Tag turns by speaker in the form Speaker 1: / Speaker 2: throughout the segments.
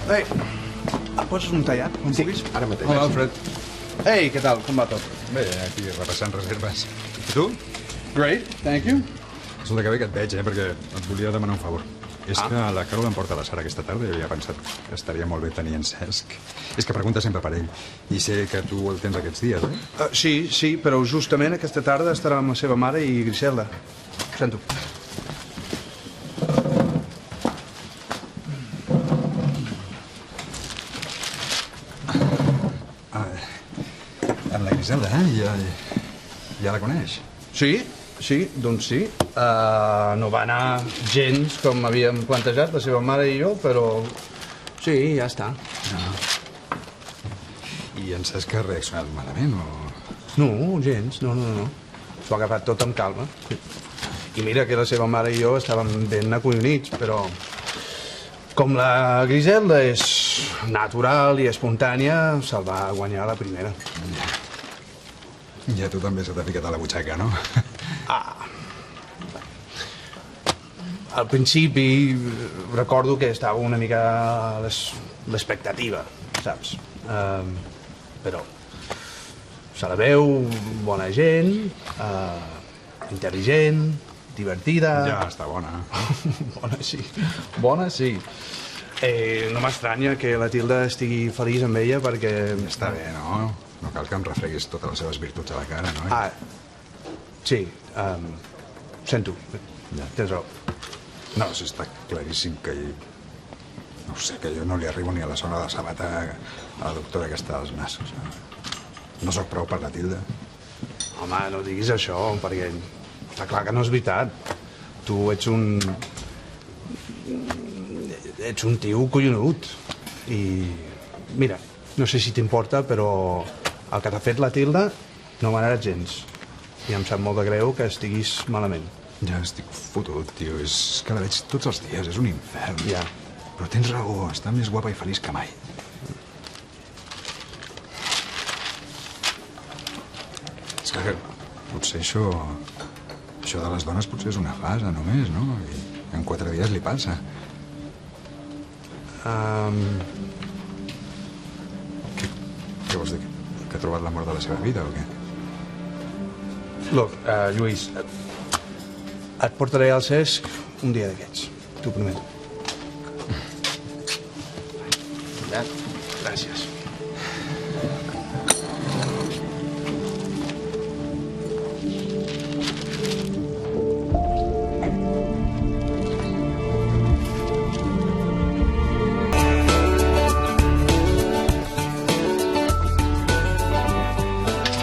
Speaker 1: Ei, pots un tallat, quan puguis?
Speaker 2: Ara mateix.
Speaker 3: Hola, Alfred.
Speaker 1: Ei, què tal? Com va tot?
Speaker 3: Bé, aquí repassant reserves. I tu?
Speaker 1: Great, thank you.
Speaker 3: Escolta, que bé que et veig, perquè et volia demanar un favor. És que la Carol em porta a la Sara aquesta tarda i havia pensat que estaria molt bé tenir en Cesc. És que pregunta sempre per ell. I sé que tu el tens aquests dies, eh?
Speaker 1: Sí, però justament aquesta tarda estarà amb la seva mare i Griselda. Ho sento.
Speaker 3: Amb la Griselda, ja la coneix?
Speaker 1: Sí, doncs sí. No va anar gens com havíem plantejat, la seva mare i jo, però sí, ja està.
Speaker 3: I en Cesc ha reaccionat malament, o...?
Speaker 1: No, gens, no. S'ho ha agafat tot amb calma. I mira que la seva mare i jo estàvem ben acollonits, però... Com la Griselda és natural i espontània, se'l va guanyar a la primera.
Speaker 3: I a tu també se t'ha ficat a la butxaca, no?
Speaker 1: Al principi recordo que estava una mica a l'expectativa, saps? Però se la veu, bona gent, intel·ligent, divertida...
Speaker 3: Ja està bona.
Speaker 1: Bona sí. No m'estranya que la Tilda estigui feliç amb ella perquè...
Speaker 3: Està bé, no? No cal que em refreguis totes les seves virtuts a la cara, no?
Speaker 1: Sí, sento, tens raó.
Speaker 3: No, si està claríssim que... No sé, que jo no li arribo ni a la zona de sabata a la doctora que està als nassos. No sóc prou per la Tilda.
Speaker 1: Home, no diguis això, perquè està clar que no és veritat. Tu ets un tio collonut. I, mira, no sé si t'importa, però el que t'ha fet la Tilda no m'ha agradat gens. I em sap molt de greu que estiguis malament.
Speaker 3: Ja estic fotut, tio. És que la veig tots els dies, és un infern.
Speaker 1: Ja.
Speaker 3: Però tens raó, està més guapa i feliç que mai. És que potser això de les dones potser és una fase només, no? I en 4 dies li passa. Què vols dir? Que ha trobat l'amor de la seva vida o què?
Speaker 1: Look, Lluís, et portaré al Cesc un dia d'aquests, t'ho prometo. Gràcies.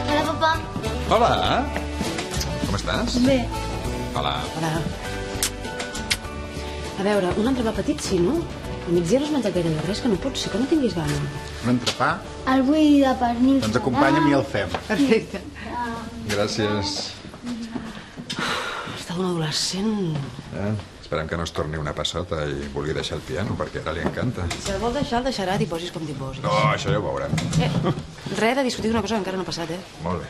Speaker 4: Hola, papa.
Speaker 3: Hola! Com estàs?
Speaker 4: Bé.
Speaker 3: Hola.
Speaker 5: Hola. A veure, un entrepà petit sí, no? A migdia no has menjat gaire de res, que no pot ser que no tinguis gana.
Speaker 2: Un entrepà?
Speaker 4: El vull de pernil.
Speaker 2: Doncs acompanya'm i el fem.
Speaker 5: Perfecte.
Speaker 3: Gràcies.
Speaker 5: Està un adolescent...
Speaker 3: Esperem que no es torni una passota i vulgui deixar el piano, perquè ara li encanta.
Speaker 5: Si el vol deixar, el deixarà, t'hi posis com t'hi posis.
Speaker 3: No, això ja ho veurem.
Speaker 5: Res de discutir una cosa que encara no ha passat, eh?
Speaker 3: Molt bé.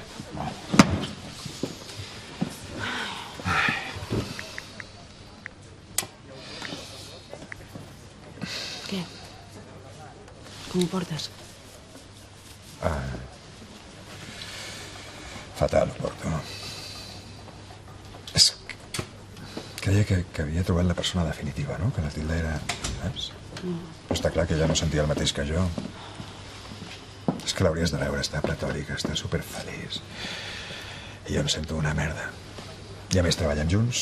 Speaker 5: Què? Com ho portes?
Speaker 3: Fatal, ho porto. És que creia que havia trobat la persona definitiva, no? Que la Tilda era... Saps? Però està clar que ella no sentia el mateix que jo. És que l'hauries de veure, està platòrica, està superfeliç. I jo em sento una merda. I a més treballem junts.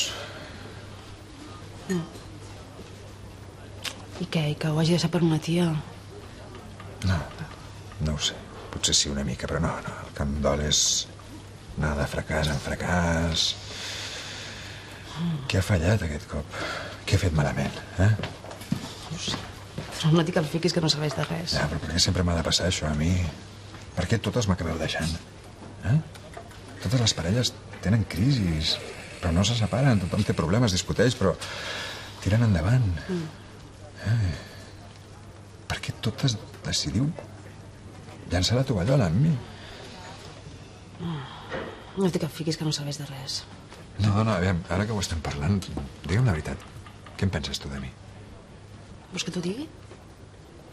Speaker 5: I què? I que ho hagi deixat per una tia?
Speaker 3: No ho sé. Potser sí una mica, però no. El que em dol és anar de fracàs en fracàs. Què ha fallat aquest cop? Què he fet malament, eh?
Speaker 5: No sé. Però no dic que em fiquis que no serveix de res.
Speaker 3: Ja, però per què sempre m'ha de passar això a mi? Per què totes m'acabeu deixant? Totes les parelles tenen crisis, però no se separen, tothom té problemes, discuteix, però tiren endavant. Per què totes decidiu llançar la tovallola amb mi?
Speaker 5: No dic que em fiquis que no serveix de res.
Speaker 3: No, dona, aviam, ara que ho estem parlant, digue'm la veritat. Què en penses tu de mi?
Speaker 5: Vols que t'ho digui?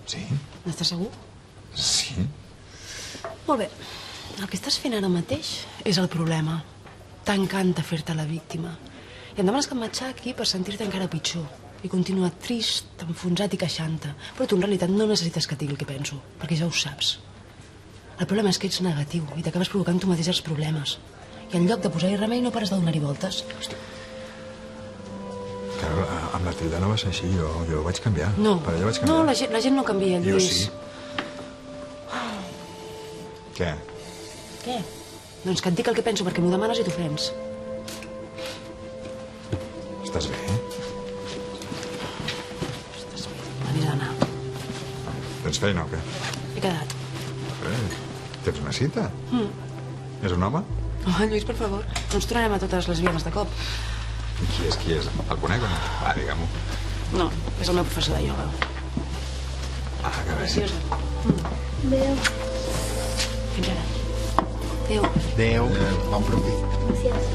Speaker 3: Sí?
Speaker 5: N'estàs segur?
Speaker 3: Sí?
Speaker 5: Molt bé. El que estàs fent ara mateix és el problema. T'encanta fer-te la víctima. I em demanes que em matxaqui per sentir-te encara pitjor. I continuar trist, enfonsat i queixant-te. Però tu en realitat no necessites que et digui el que penso, perquè ja ho saps. El problema és que ets negatiu i t'acabes provocant tu mateix els problemes. I en lloc de posar-hi remei no pares de donar-hi voltes.
Speaker 3: Carol, amb la Tilda no va ser així, jo vaig canviar.
Speaker 5: No,
Speaker 3: Per allà vaig canviar.
Speaker 5: no, la gent no canvia,
Speaker 3: Jo
Speaker 5: Lluís.
Speaker 3: sí. Què?
Speaker 5: Què? Doncs que et dic el que penso perquè m'ho demanes i t'ofens.
Speaker 3: Estàs bé?
Speaker 5: Estàs bé, m'havia d'anar.
Speaker 3: Tens feina o què?
Speaker 5: He quedat.
Speaker 3: Tens una cita? És un home?
Speaker 5: Oh, Lluís, per favor, no ens tornarem a totes les lesbianes de cop.
Speaker 3: I qui és? El conec o no? Va, digue-m'ho.
Speaker 5: No, és el meu professor de ioga.
Speaker 3: Ah, que bé.
Speaker 5: Preciosa.
Speaker 4: Veo.
Speaker 5: Fins ara. Adéu.
Speaker 2: Adéu, bon profit.
Speaker 4: Gracias.